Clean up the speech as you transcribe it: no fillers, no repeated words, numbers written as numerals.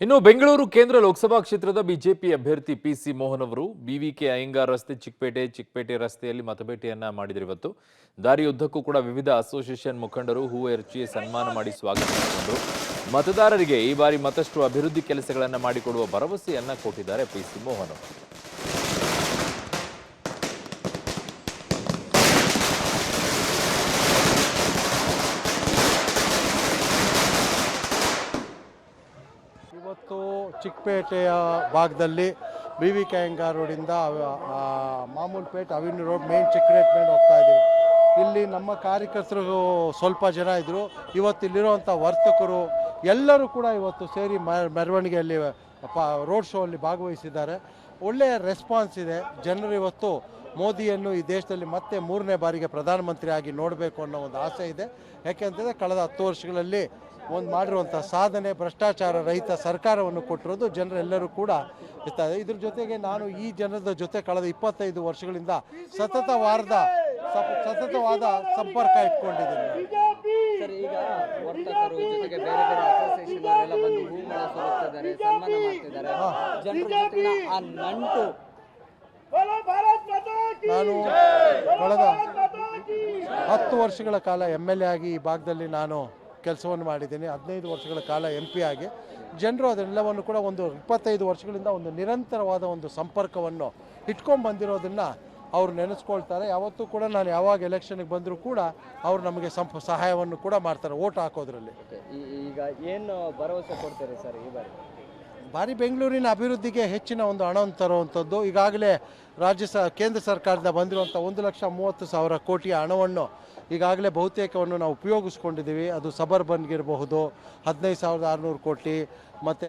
ಇನ್ನು ಬೆಂಗಳೂರು ಕೇಂದ್ರ ಲೋಕಸಭಾ ಕ್ಷೇತ್ರದ ಬಿಜೆಪಿ ಅಭ್ಯರ್ಥಿ ಪಿಸಿ ಮೋಹನ್ ಅವರು ಬಿವಿಕೆ ಅಯ್ಯಂಗಾರ್ ರಸ್ತೆ ಚಿಕ್ಕಪೇಟೆ ರಸ್ತೆಯಲ್ಲಿ ಮತಬೇಟೆಯನ್ನ ಮಾಡಿದರು. ಇವತ್ತು ದಾರಿಯುದ್ದಕ್ಕೂ ಕೂಡ ವಿವಿಧ ಅಸೋಸಿಯೇಷನ್ ಮುಖಂಡರು ಹೂ ಎರಚಿ ಸನ್ಮಾನ ಮಾಡಿ ಸ್ವಾಗತಿಸಿಕೊಂಡರು. ಮತದಾರರಿಗೆ ಈ ಬಾರಿ ಮತ್ತಷ್ಟು ಅಭಿವೃದ್ಧಿ ಕೆಲಸಗಳನ್ನು ಮಾಡಿಕೊಡುವ ಭರವಸೆಯನ್ನ ಕೊಟ್ಟಿದ್ದಾರೆ ಪಿಸಿ ಮೋಹನ್ ಅವರು. ಇವತ್ತು ಚಿಕ್ಕಪೇಟೆಯ ಭಾಗದಲ್ಲಿ BVK ಅಯ್ಯಂಗಾರ್ ರೋಡಿಂದ Mamulpet Avenue Road main secretariat ಹೋಗ್ತಾ ಇದ್ದೀವಿ. ಇಲ್ಲಿ ನಮ್ಮ ಕಾರ್ಯಕರ್ತರು ಸ್ವಲ್ಪ ಜನ ಇದ್ದರು. ಇವತ್ತು ಇಲ್ಲಿರುವಂಥ ವರ್ತಕರು ಎಲ್ಲರೂ ಕೂಡ ಇವತ್ತು ಸೇರಿ ಮೆರವಣಿಗೆಯಲ್ಲಿ ರೋಡ್ ಶೋ ಅಲ್ಲಿ ಭಾಗವಹಿಸಿದ್ದಾರೆ. ಒಳ್ಳೆಯ ರೆಸ್ಪಾನ್ಸ್ ಇದೆ. ಜನರು ಇವತ್ತು ಮೋದಿಯನ್ನು ಈ ದೇಶದಲ್ಲಿ ಮತ್ತೆ 3ನೇ ಬಾರಿಗೆ ಪ್ರಧಾನಮಂತ್ರಿ ಆಗಿ ನೋಡಬೇಕು ಅನ್ನೋ ಒಂದು ಆಸೆ ಇದೆ. ಯಾಕೆಂತಂದರೆ ಕಳೆದ 10 ವರ್ಷಗಳಲ್ಲಿ ಮಾಡಿರುವಂಥ ಸಾಧನೆ, ಭ್ರಷ್ಟಾಚಾರ ರಹಿತ ಸರ್ಕಾರವನ್ನು ಕೊಟ್ಟಿರೋದು ಜನರೆಲ್ಲರೂ ಕೂಡ ಇರ್ತಾರೆ. ಇದ್ರ ಜೊತೆಗೆ ನಾನು ಈ ಜನರ ಜೊತೆ ಕಳೆದ 25 ವರ್ಷಗಳಿಂದ ಸತತವಾದ ಸಂಪರ್ಕ ಇಟ್ಕೊಂಡಿದ್ದೀನಿ. ಸರ್, ಈಗ ವರ್ತಕರು ಜೊತೆಗೆ ಬೇರೆ ಬೇರೆ ಅಸೋಸಿಯೇಷನ್ ಅವರೆಲ್ಲ ಬಂದು ಹೂಗಳ ಸುರಿಸ್ತಿದ್ದಾರೆ, ಸನ್ಮಾನ ಮಾಡ್ತಿದ್ದಾರೆ. ಜನರ ಜೊತೆಗಿನ ಆ ನಂಟು ನಾನು ಕಳೆದ 10 ವರ್ಷಗಳ ಕಾಲ MLA ಆಗಿ ಈ ಭಾಗದಲ್ಲಿ ನಾನು ಕೆಲಸವನ್ನು ಮಾಡಿದ್ದೀನಿ. 15 ವರ್ಷಗಳ ಕಾಲ MP ಆಗಿ ಜನರು ಅದೆಲ್ಲವನ್ನು ಕೂಡ ಒಂದು 25 ವರ್ಷಗಳಿಂದ ಒಂದು ನಿರಂತರವಾದ ಒಂದು ಸಂಪರ್ಕವನ್ನು ಇಟ್ಕೊಂಡು ಬಂದಿರೋದನ್ನು ಅವ್ರು ನೆನೆಸ್ಕೊಳ್ತಾರೆ. ಯಾವತ್ತೂ ಕೂಡ ನಾನು ಯಾವಾಗ ಎಲೆಕ್ಷನ್ಗೆ ಬಂದರೂ ಕೂಡ ಅವ್ರು ನಮಗೆ ಸಹಾಯವನ್ನು ಕೂಡ ಮಾಡ್ತಾರೆ ಓಟ್ ಹಾಕೋದ್ರಲ್ಲಿ. ಈಗ ಏನು ಭರವಸೆ ಕೊಡ್ತಾರೆ ಸರ್ ಈ ಬಾರಿ ಬೆಂಗಳೂರಿನ ಅಭಿವೃದ್ಧಿಗೆ ಹೆಚ್ಚಿನ ಒಂದು ಹಣವನ್ನು ತರುವಂಥದ್ದು. ಈಗಾಗಲೇ ಕೇಂದ್ರ ಸರ್ಕಾರದಿಂದ ಬಂದಿರುವಂಥ 1,30,000 ಕೋಟಿಯ ಹಣವನ್ನು ಈಗಾಗಲೇ ಬಹುತೇಕವನ್ನು ನಾವು ಉಪಯೋಗಿಸ್ಕೊಂಡಿದ್ದೀವಿ. ಅದು ಸಬರ್ಬನ್ಗಿರಬಹುದು 15,600 ಕೋಟಿ, ಮತ್ತು